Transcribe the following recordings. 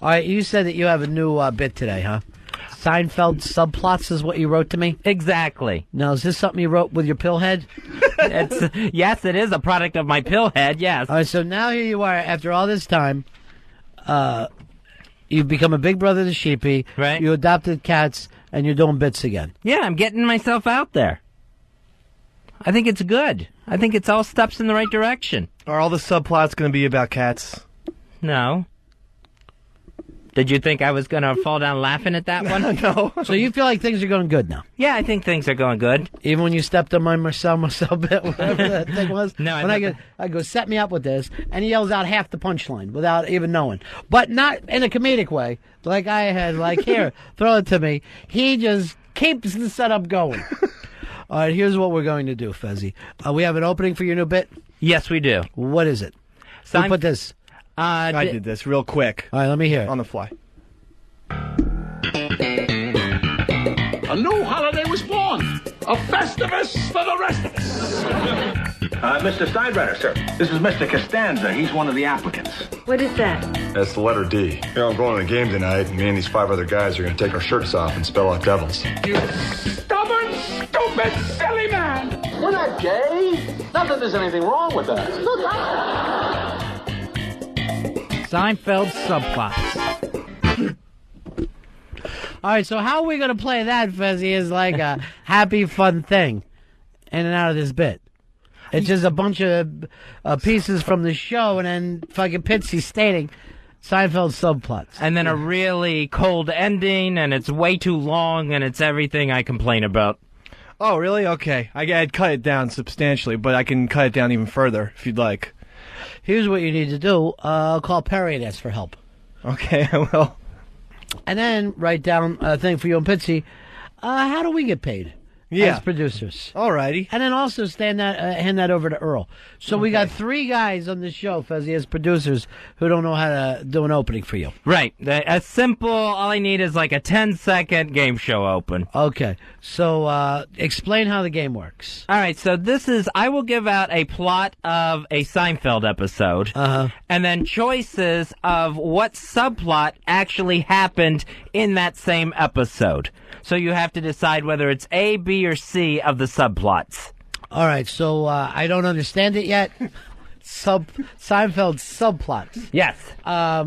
All right, you said that you have a new bit today, huh? Seinfeld subplots is what you wrote to me? Exactly. Now, is this something you wrote with your pill head? Yes, it is a product of my pill head, yes. All right, so now here you are, after all this time, you've become a big brother to Sheepy. Right. You adopted cats, and you're doing bits again. Yeah, I'm getting myself out there. I think it's good. I think it's all steps in the right direction. Are all the subplots going to be about cats? No. Did you think I was going to fall down laughing at that one? No. So you feel like things are going good now? Yeah, I think things are going good. Even when you stepped on my Marcel bit, whatever that thing was? No, I go, set me up with this, and he yells out half the punchline without even knowing. But not in a comedic way, like I had, like, here, throw it to me. He just keeps the setup going. All right, here's what we're going to do, Fezzy. We have an opening for your new bit? Yes, we do. What is it? Who put this? I did this real quick. All right, let me hear it. On the fly. A new holiday was born. A Festivus for the rest of us. Mr. Steinbrenner, sir. This is Mr. Costanza. He's one of the applicants. What is that? That's the letter D. You know, I'm going to the game tonight, and me and these 5 other guys are going to take our shirts off and spell out devils. You stubborn, stupid, silly man. We're not gay. Not that there's anything wrong with that. Look, Seinfeld subplots. All right, so how are we going to play that, Fezzy, is like a happy, fun thing in and out of this bit. It's just a bunch of pieces from the show and then fucking Pitsy stating Seinfeld subplots. And then a really cold ending, and it's way too long, and it's everything I complain about. Oh, really? Okay. I'd cut it down substantially, but I can cut it down even further if you'd like. Here's what you need to do. Call Perry and ask for help. Okay, I will. And then write down a thing for you and Pitsy. How do we get paid as producers? Alrighty. And then also hand that over to Earl. So we got 3 guys on the show, Fezzy, as producers who don't know how to do an opening for you. Right. A simple, all I need is like a 10-second game show open. Okay. So explain how the game works. All right. So I will give out a plot of a Seinfeld episode. And then choices of what subplot actually happened in that same episode. So you have to decide whether it's A, B, or C of the subplots. All right, so I don't understand it yet. Seinfeld subplots. Yes. All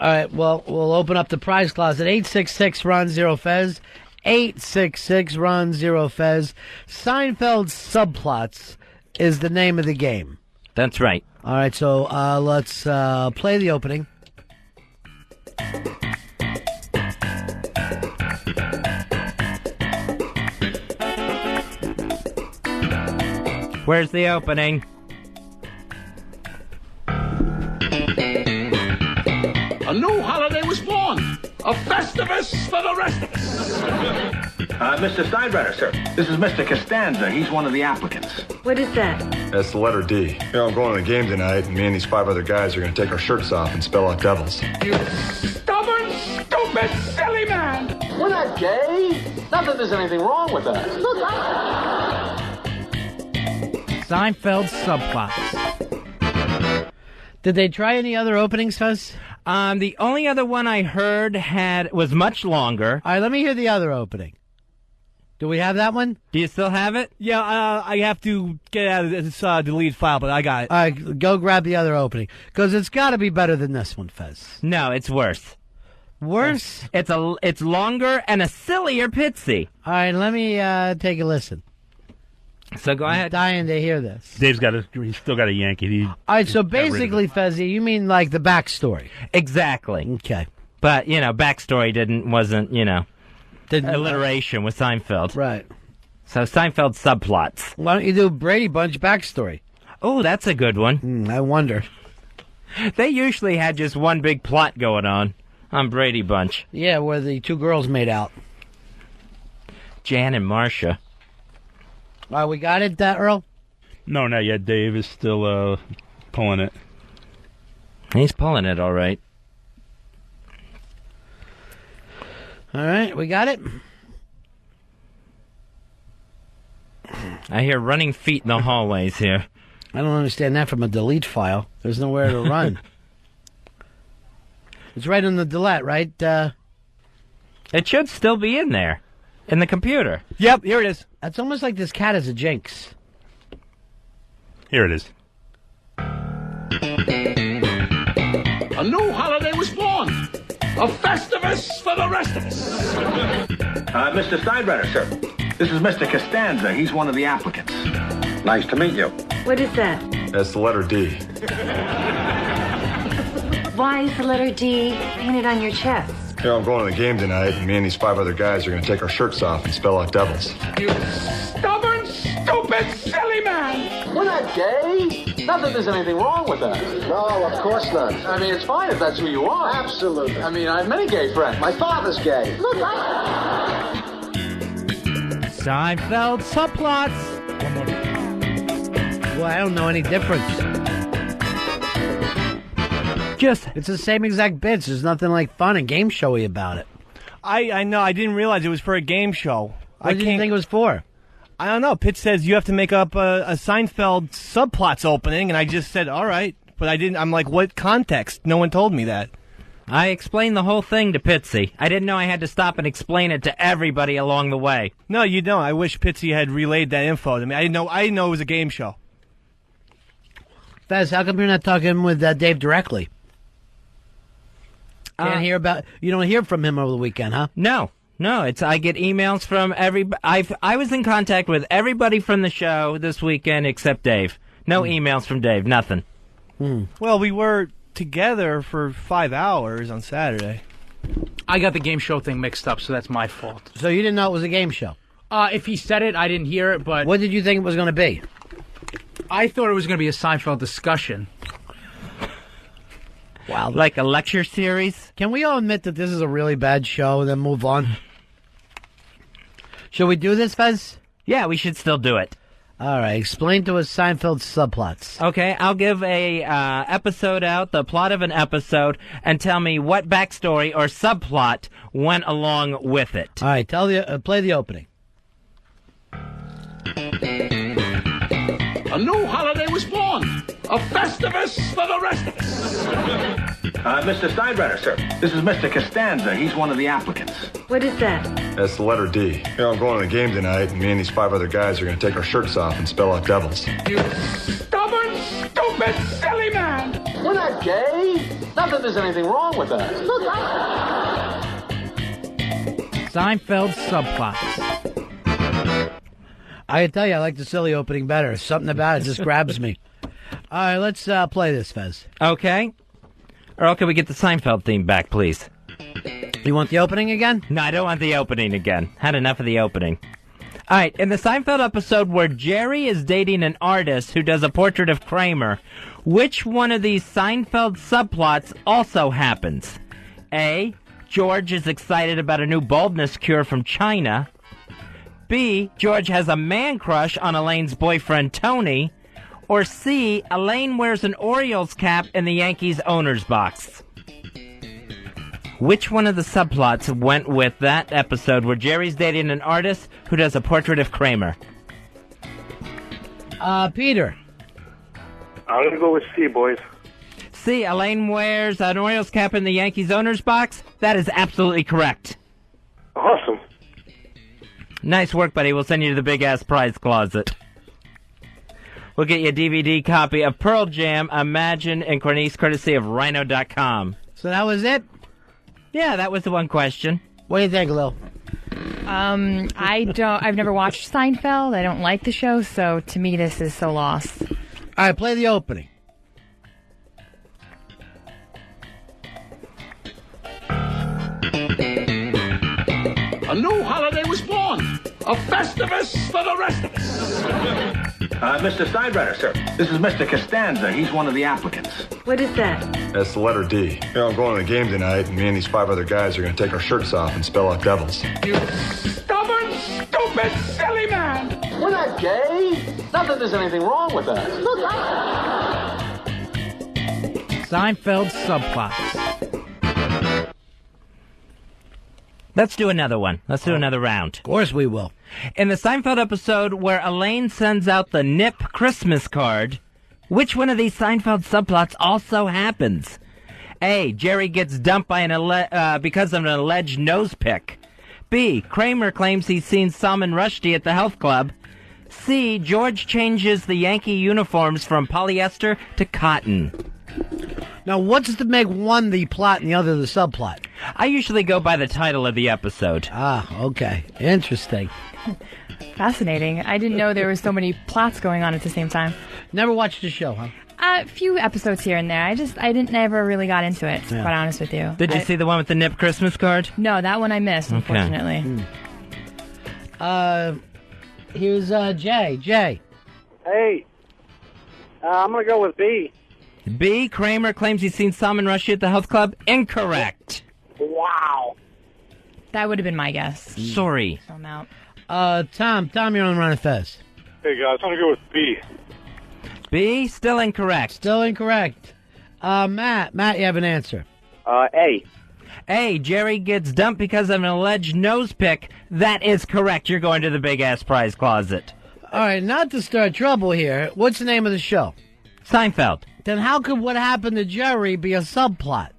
right, well, we'll open up the prize closet. 866-RON-0-FEZ. 866-RON-0-FEZ. Seinfeld subplots is the name of the game. That's right. All right, so let's play the opening. Where's the opening? A new holiday was born. A Festivus for the rest of us. Mr. Steinbrenner, sir. This is Mr. Costanza. He's one of the applicants. What is that? That's the letter D. You know, I'm going to the game tonight, and me and these 5 other guys are going to take our shirts off and spell out devils. You stubborn, stupid, silly man. We're not gay. Not that there's anything wrong with that. Look, Seinfeld subplots. Did they try any other openings, Fez? The only other one I heard was much longer. All right, let me hear the other opening. Do we have that one? Do you still have it? Yeah, I have to get out of this deleted file, but I got it. All right, go grab the other opening. Because it's got to be better than this one, Fez. No, it's worse. Worse? It's longer and a sillier Pitsy. All right, let me take a listen. So go ahead. I'm dying to hear this. He's still got a Yankee. All right, so basically, Fezzy, you mean like the backstory? Exactly. Okay. But, backstory wasn't, alliteration with Seinfeld. Right. So Seinfeld subplots. Why don't you do Brady Bunch backstory? Oh, that's a good one. I wonder. They usually had just one big plot going on Brady Bunch. Yeah, where the 2 girls made out. Jan and Marcia. All right, we got it, Earl? No, not yet. Dave is still pulling it. He's pulling it, all right. All right, we got it? I hear running feet in the hallways here. I don't understand that from a delete file. There's nowhere to run. It's right on the delete, right? It should still be in there, in the computer. Yep, here it is. It's almost like this cat is a jinx. Here it is. A new holiday was born. A Festivus for the rest of us. Mr. Steinbrenner, sir. This is Mr. Costanza. He's one of the applicants. Nice to meet you. What is that? That's the letter D. Why is the letter D painted on your chest? You know, I'm going to the game tonight, and me and these 5 other guys are going to take our shirts off and spell out devils. You stubborn, stupid, silly man. We're not gay. Not that there's anything wrong with that. No, of course not. I mean, it's fine if that's who you are. Absolutely. I mean, I have many gay friends. My father's gay. Look, Seinfeld subplots. Well, I don't know any difference. It's the same exact bits. There's nothing like fun and game showy about it. I know. I didn't realize it was for a game show. What did you think it was for? I don't know. Pitt says you have to make up a Seinfeld subplots opening, and I just said, all right. But I didn't. I'm like, what context? No one told me that. I explained the whole thing to Pitsy. I didn't know I had to stop and explain it to everybody along the way. No, you don't. I wish Pitsy had relayed that info to me. I didn't know it was a game show. Fez, how come you're not talking with Dave directly? You don't hear from him over the weekend, huh? No. I get emails from everybody. I was in contact with everybody from the show this weekend except Dave. No emails from Dave. Nothing. Well, we were together for 5 hours on Saturday. I got the game show thing mixed up, so that's my fault. So you didn't know it was a game show? If he said it, I didn't hear it, but... What did you think it was going to be? I thought it was going to be a Seinfeld discussion. Wow. Like a lecture series? Can we all admit that this is a really bad show and then move on? Should we do this, Fez? Yeah, we should still do it. All right. Explain to us Seinfeld's subplots. Okay, I'll give a episode out, the plot of an episode, and tell me what backstory or subplot went along with it. All right. Play the opening. A new holiday was born. A Festivus for the rest of us. Mr. Steinbrenner, sir. This is Mr. Costanza. He's one of the applicants. What is that? That's the letter D. You know, I'm going to the game tonight, and me and these 5 other guys are going to take our shirts off and spell out devils. You stubborn, stupid, silly man. We're not gay. Not that there's anything wrong with that. Look, Seinfeld subplots. I can tell you, I like the silly opening better. Something about it just grabs me. All right, let's play this, Fez. Okay. Earl, can we get the Seinfeld theme back, please? You want the opening again? No, I don't want the opening again. Had enough of the opening. All right, in the Seinfeld episode where Jerry is dating an artist who does a portrait of Kramer, which one of these Seinfeld subplots also happens? A, George is excited about a new baldness cure from China. B, George has a man crush on Elaine's boyfriend, Tony. Or C, Elaine wears an Orioles cap in the Yankees owner's box. Which one of the subplots went with that episode where Jerry's dating an artist who does a portrait of Kramer? Peter. I'm going to go with C, boys. C, Elaine wears an Orioles cap in the Yankees owner's box? That is absolutely correct. Awesome. Nice work, buddy. We'll send you to the big-ass prize closet. We'll get you a DVD copy of Pearl Jam, Imagine, and Cornice, courtesy of Rhino.com. So that was it? Yeah, that was the one question. What do you think, Lil? I've never watched Seinfeld. I don't like the show, so to me this is so lost. All right, play the opening. A new holiday was born. A Festivus for the rest of us. Mr. Steinbrenner, sir. This is Mr. Costanza. He's one of the applicants. What is that? That's the letter D. You know, I'm going to the game tonight, and me and these 5 other guys are going to take our shirts off and spell out devils. You stubborn, stupid, silly man. We're not gay. Not that there's anything wrong with that. Look, Seinfeld subplots. Let's do another one. Let's do another round. Of course we will. In the Seinfeld episode where Elaine sends out the Nip Christmas card, which one of these Seinfeld subplots also happens? A. Jerry gets dumped by because of an alleged nose pick. B. Kramer claims he's seen Salman Rushdie at the health club. C. George changes the Yankee uniforms from polyester to cotton. Now, what's to make one the plot and the other the subplot? I usually go by the title of the episode. Ah, okay. Interesting. Fascinating. I didn't know there were so many plots going on at the same time. Never watched the show, huh? A few episodes here and there. I never really really got into it, to be quite honest with you. Did you see the one with the Nip Christmas card? No, that one I missed, unfortunately. Here's Jay. Jay. Hey, I'm going to go with B. B. Kramer claims he's seen Salman Rushdie at the health club. Incorrect. Wow. That would have been my guess. Sorry. So I'm out. Tom, you're on Ron and Fez. Hey, guys, I'm going to go with B. B. Still incorrect. Still incorrect. Matt, you have an answer. A. A. Jerry gets dumped because of an alleged nose pick. That is correct. You're going to the big-ass prize closet. All right, not to start trouble here, what's the name of the show? Seinfeld. Then how could what happened to Jerry be a subplot?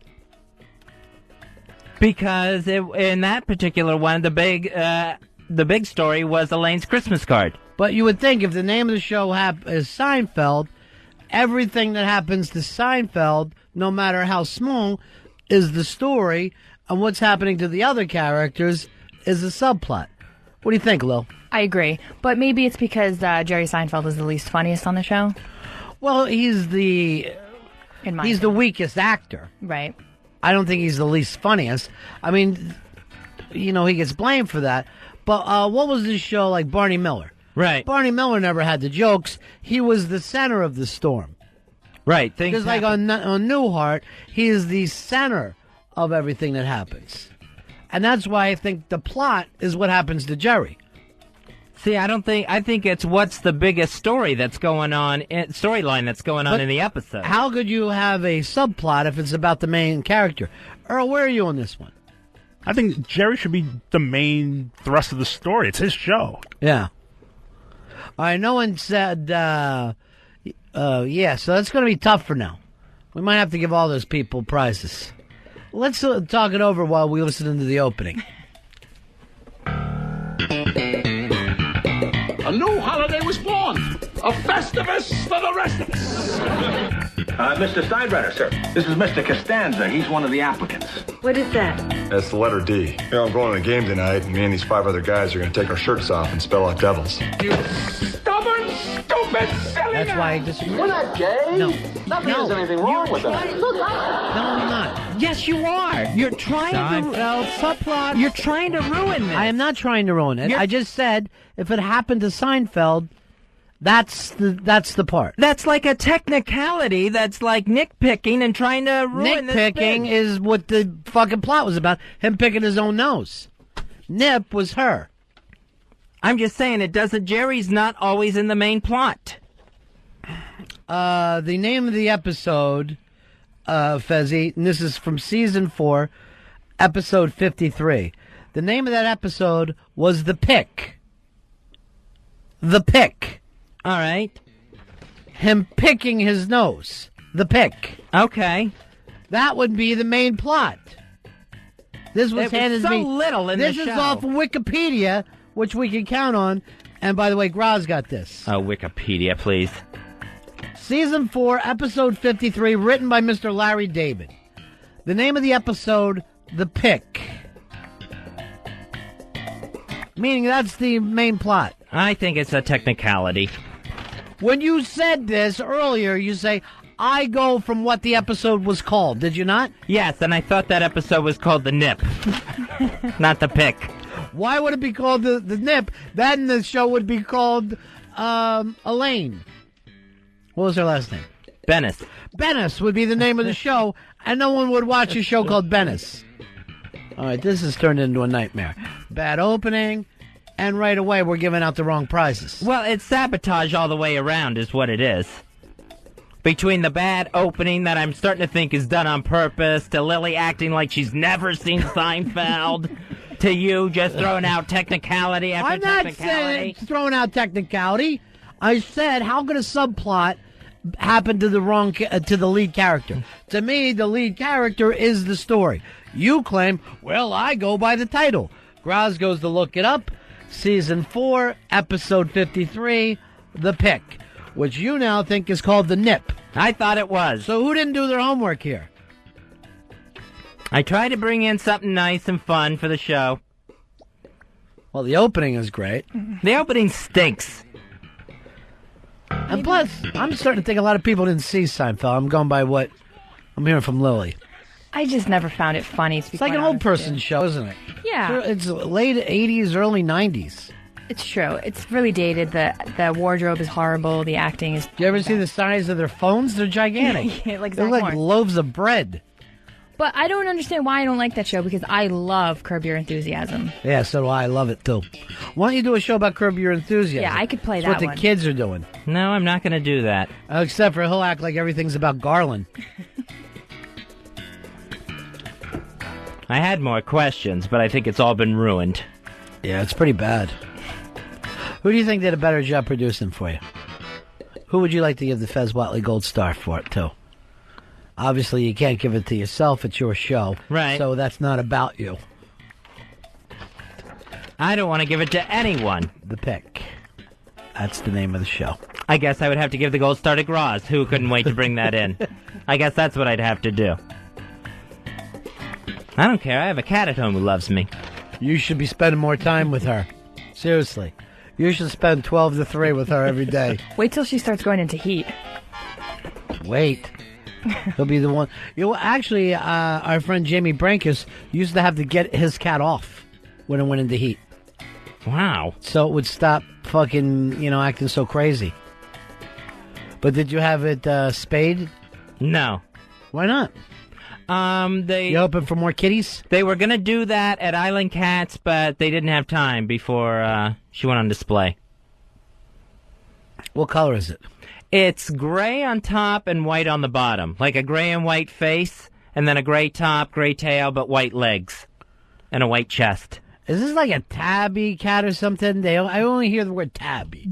Because in that particular one, the big story was Elaine's Christmas card. But you would think if the name of the show is Seinfeld, everything that happens to Seinfeld, no matter how small, is the story, and what's happening to the other characters is a subplot. What do you think, Lil? I agree. But maybe it's because Jerry Seinfeld is the least funniest on the show. Well, he's the weakest actor. Right. I don't think he's the least funniest. I mean, he gets blamed for that. But what was this show like Barney Miller? Right. Barney Miller never had the jokes. He was the center of the storm. Right. Because like on Newhart, he is the center of everything that happens. And that's why I think the plot is what happens to Jerry. See, I think it's what's the biggest story that's going on, storyline that's going on in the episode. How could you have a subplot if it's about the main character? Earl, where are you on this one? I think Jerry should be the main thrust of the story. It's his show. Yeah. All right, no one said, so that's going to be tough for now. We might have to give all those people prizes. Let's talk it over while we listen to the opening. A new holiday was born. A Festivus for the rest of us. Mr. Steinbrenner, sir. This is Mr. Costanza. He's one of the applicants. What is that? That's the letter D. I'm going to the game tonight, and me and these 5 other guys are going to take our shirts off and spell out devils. You stubborn, stupid, silly. That's why I disagree. We're not gay. No. Nothing there's anything wrong with that. Look, No, I'm not. Yes, you are. You're trying Seinfeld subplot. You're trying to ruin this. I am not trying to ruin it. I just said if it happened to Seinfeld, that's the part. That's like a technicality. That's like nitpicking and trying to ruin this Nitpicking thing. is what the fucking plot was about. Him picking his own nose. Nip was her. I'm just saying Jerry's not always in the main plot. The name of the episode, Fezzi, and this is from season 4, episode 53. The name of that episode was The Pick. The Pick. All right. Him picking his nose. The Pick. Okay. That would be the main plot. This was handed to me. Little in this the is show. off of Wikipedia, which we can count on. And by the way, Graz got this. Oh, Wikipedia, please. Season 4, episode 53, written by Mr. Larry David. The name of the episode, The Pick. Meaning that's the main plot. I think it's a technicality. When you said this earlier, you say, I go from what the episode was called. Did you not? Yes, and I thought that episode was called The Nip, not The Pick. Why would it be called the Nip? Then the show would be called Elaine. What was her last name? Bennis. Bennis would be the name of the show, and no one would watch a show called Bennis. All right, this has turned into a nightmare. Bad opening, and right away we're giving out the wrong prizes. Well, it's sabotage all the way around is what it is. Between the bad opening that I'm starting to think is done on purpose, to Lily acting like she's never seen Seinfeld, to you just throwing out technicality after I'm not technicality. saying throwing out technicality. I said, how could a subplot happened to the lead character? To me, the lead character is the story. You claim, well, I go by the title. Graz goes to look it up. Season 4, episode 53, The Pick, which you now think is called The Nip. I thought it was. So who didn't do their homework here? I tried to bring in something nice and fun for the show. Well, the opening is great. The opening stinks. And plus, I'm starting to think a lot of people didn't see Seinfeld. I'm going by what I'm hearing from Lily. I just never found it funny. It's like an old person show, isn't it? Yeah. It's late 80s, early 90s. It's true. It's really dated. The wardrobe is horrible. The acting is... Do you ever see the size of their phones? They're gigantic. Yeah, like They're like loaves of bread. But I don't understand why I don't like that show, because I love Curb Your Enthusiasm. Yeah, so do I. I love it, too. Why don't you do a show about Curb Your Enthusiasm? Yeah, I could play That's that what the kids are doing. No, I'm not going to do that. Except for he'll act like everything's about Garland. I had more questions, but I think it's all been ruined. Yeah, it's pretty bad. Who do you think did a better job producing for you? Who would you like to give the Fez Whatley Gold Star for it, too? Obviously, you can't give it to yourself. It's your show. Right. So that's not about you. I don't want to give it to anyone. The Pick. That's the name of the show. I guess I would have to give the gold star to Graz, who couldn't wait to bring that in. I guess that's what I'd have to do. I don't care. I have a cat at home who loves me. You should be spending more time with her. Seriously. You should spend 12 to 3 with her every day. Wait till she starts going into heat. Wait. He'll be the one. You know, actually, our friend Jamie Brankus used to have to get his cat off when it went into heat. Wow. So it would stop fucking, acting so crazy. But did you have it spayed? No. Why not? You hoping for more kitties? They were going to do that at Island Cats, but they didn't have time before she went on display. What color is it? It's gray on top and white on the bottom. Like a gray and white face, and then a gray top, gray tail, but white legs. And a white chest. Is this like a tabby cat or something? I only hear the word tabby.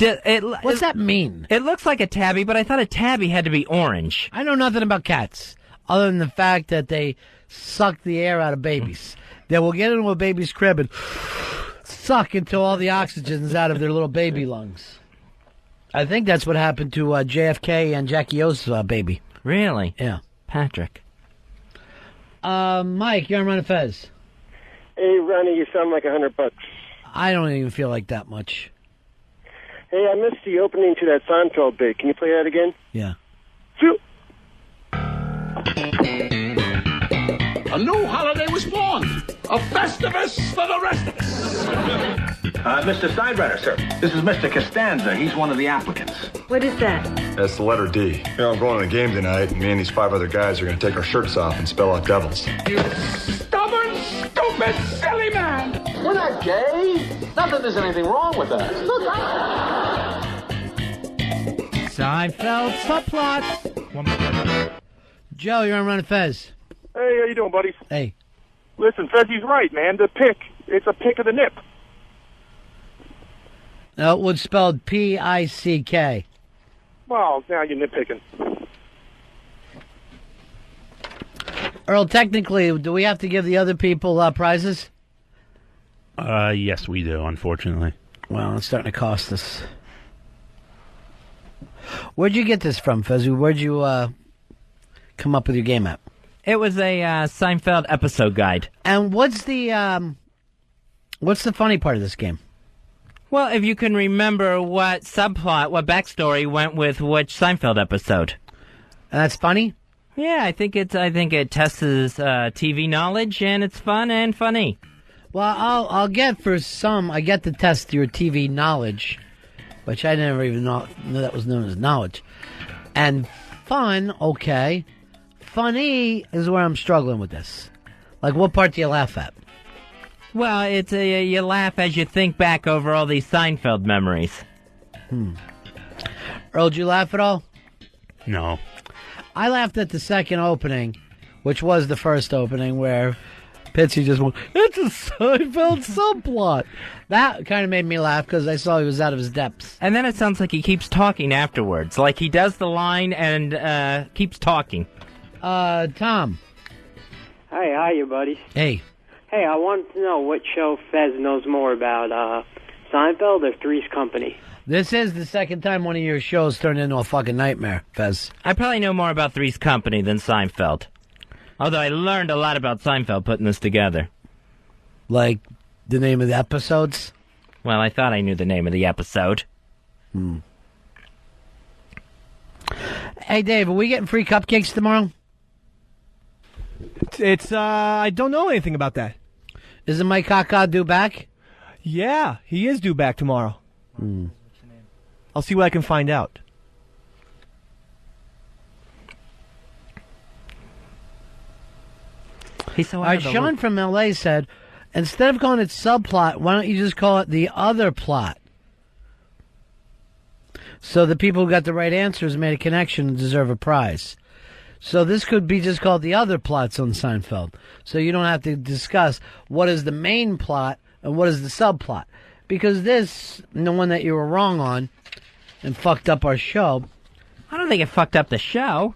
What's that mean? It looks like a tabby, but I thought a tabby had to be orange. I know nothing about cats, other than the fact that they suck the air out of babies. They will get into a baby's crib and suck until all the oxygen's out of their little baby lungs. I think that's what happened to JFK and Jackie O's baby. Really? Yeah. Patrick. Mike, you're on Ron and Fez. Hey, Ronnie, you sound like $100. I don't even feel like that much. Hey, I missed the opening to that Seinfeld bit. Can you play that again? Yeah. A new holiday was born. A Festivus for the rest of us. Mr. Steinbrenner, sir. This is Mr. Costanza. He's one of the applicants. What is that? That's the letter D. I'm going to the game tonight, and me and these 5 other guys are going to take our shirts off and spell out devils. You stubborn, stupid, silly man. We're not gay. Not that there's anything wrong with that. Look, Seinfeld Subplots. Joe, you're on Ron and Fez. Hey, how you doing, buddies? Hey. Listen, Fezzi's right, man. The pick. It's a pick of the nip. No, it was spelled P-I-C-K. Well, now you're nitpicking. Earl, technically, do we have to give the other people prizes? Yes, we do, unfortunately. Well, it's starting to cost us. Where'd you get this from, Fezzi? Where'd you come up with your game app? It was a Seinfeld episode guide. And what's the funny part of this game? Well, if you can remember what subplot, what backstory went with which Seinfeld episode. And that's funny? Yeah, I think it tests TV knowledge, and it's fun and funny. Well, I'll get for some. I get to test your TV knowledge, which I never even knew that was known as knowledge. And fun, okay. Funny is where I'm struggling with this. Like, what part do you laugh at? Well, it's you laugh as you think back over all these Seinfeld memories. Earl, did you laugh at all? No. I laughed at the second opening, which was the first opening, where Pitsy just went, it's a Seinfeld subplot. That kind of made me laugh because I saw he was out of his depths. And then it sounds like he keeps talking afterwards. Like he does the line and keeps talking. Tom. Hey, how you, buddy? Hey. Hey, I wanted to know what show Fez knows more about, Seinfeld or Three's Company? This is the second time one of your shows turned into a fucking nightmare, Fez. I probably know more about Three's Company than Seinfeld. Although I learned a lot about Seinfeld putting this together. Like the name of the episodes? Well, I thought I knew the name of the episode. Hey, Dave, are we getting free cupcakes tomorrow? I don't know anything about that. Isn't Mike Kaka due back? Yeah, he is due back tomorrow. I'll see what I can find out. He's so All right, Sean from L.A. said, instead of calling it subplot, why don't you just call it the other plot? So the people who got the right answers made a connection and deserve a prize. So this could be just called the other plots on Seinfeld. So you don't have to discuss what is the main plot and what is the subplot. Because this, the one that you were wrong on and fucked up our show. I don't think it fucked up the show.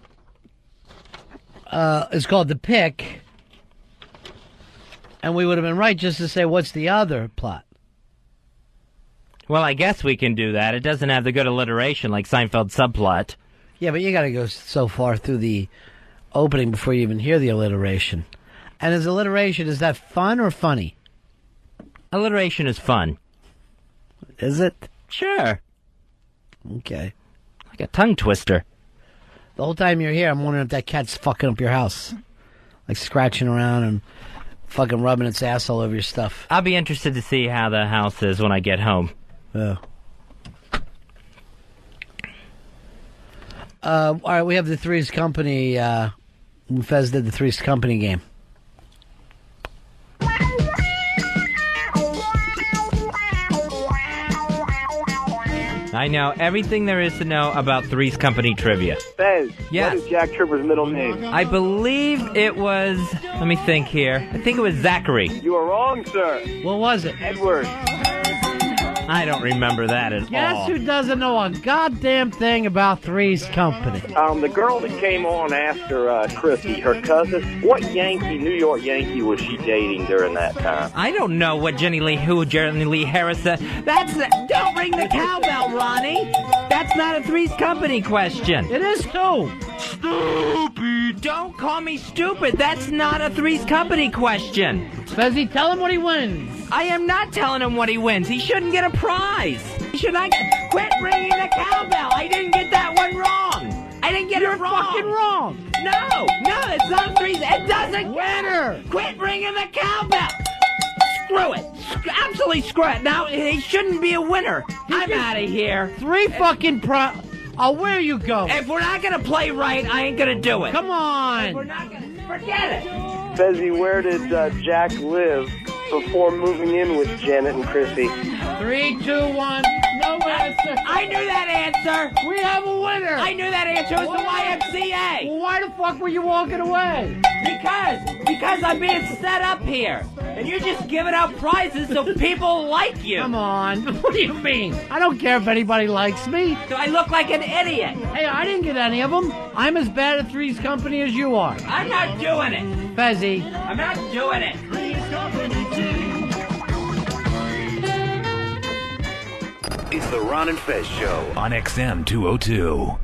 It's called The Pick. And we would have been right just to say, what's the other plot? Well, I guess we can do that. It doesn't have the good alliteration like Seinfeld subplot. Yeah, but you got to go so far through the opening before you even hear the alliteration. And is alliteration, is that fun or funny? Alliteration is fun. Is it? Sure. Okay. Like a tongue twister. The whole time you're here, I'm wondering if that cat's fucking up your house. Like scratching around and fucking rubbing its ass all over your stuff. I'll be interested to see how the house is when I get home. Oh. All right, we have the Three's Company. Fez did the Three's Company game. I know everything there is to know about Three's Company trivia. Fez, Yes. what is Jack Tripper's middle name? I believe it was, let me think here. I think it was Zachary. You are wrong, sir. What was it? Edward. I don't remember that at all. Guess who doesn't know a goddamn thing about Three's Company? The girl that came on after Chrissy, her cousin, what Yankee, New York Yankee, was she dating during that time? I don't know what Jenny Lee Harris said. Don't ring the cowbell, Ronnie. That's not a Three's Company question. It is too. Stupid. Don't call me stupid. That's not a Three's Company question. Fezzy, tell him what he wins. I am not telling him what he wins. He shouldn't get a prize. He should not quit ringing the cowbell. I didn't get that one wrong. I didn't get it wrong. You're fucking wrong. No, it's not a Three's. It doesn't Winner. Quit ringing the cowbell. Screw it. Absolutely screw it. Now, he shouldn't be a winner. I'm out of here. Three fucking where you go? If we're not going to play right, I ain't going to do it. Come on. If we're not going to... Forget it. Fezzy, where did Jack live before moving in with Janet and Chrissy? 3, 2, 1. No answer. I knew that answer. We have a winner. I knew that answer. It was the YMCA. Well, why the fuck were you walking away? Because I'm being set up here. And you're just giving out prizes so people like you. Come on. What do you mean? I don't care if anybody likes me. Do I look like an idiot? Hey, I didn't get any of them. I'm as bad at Three's Company as you are. I'm not doing it. Fezzy. I'm not doing it. It's the Ron and Fez Show on XM 202.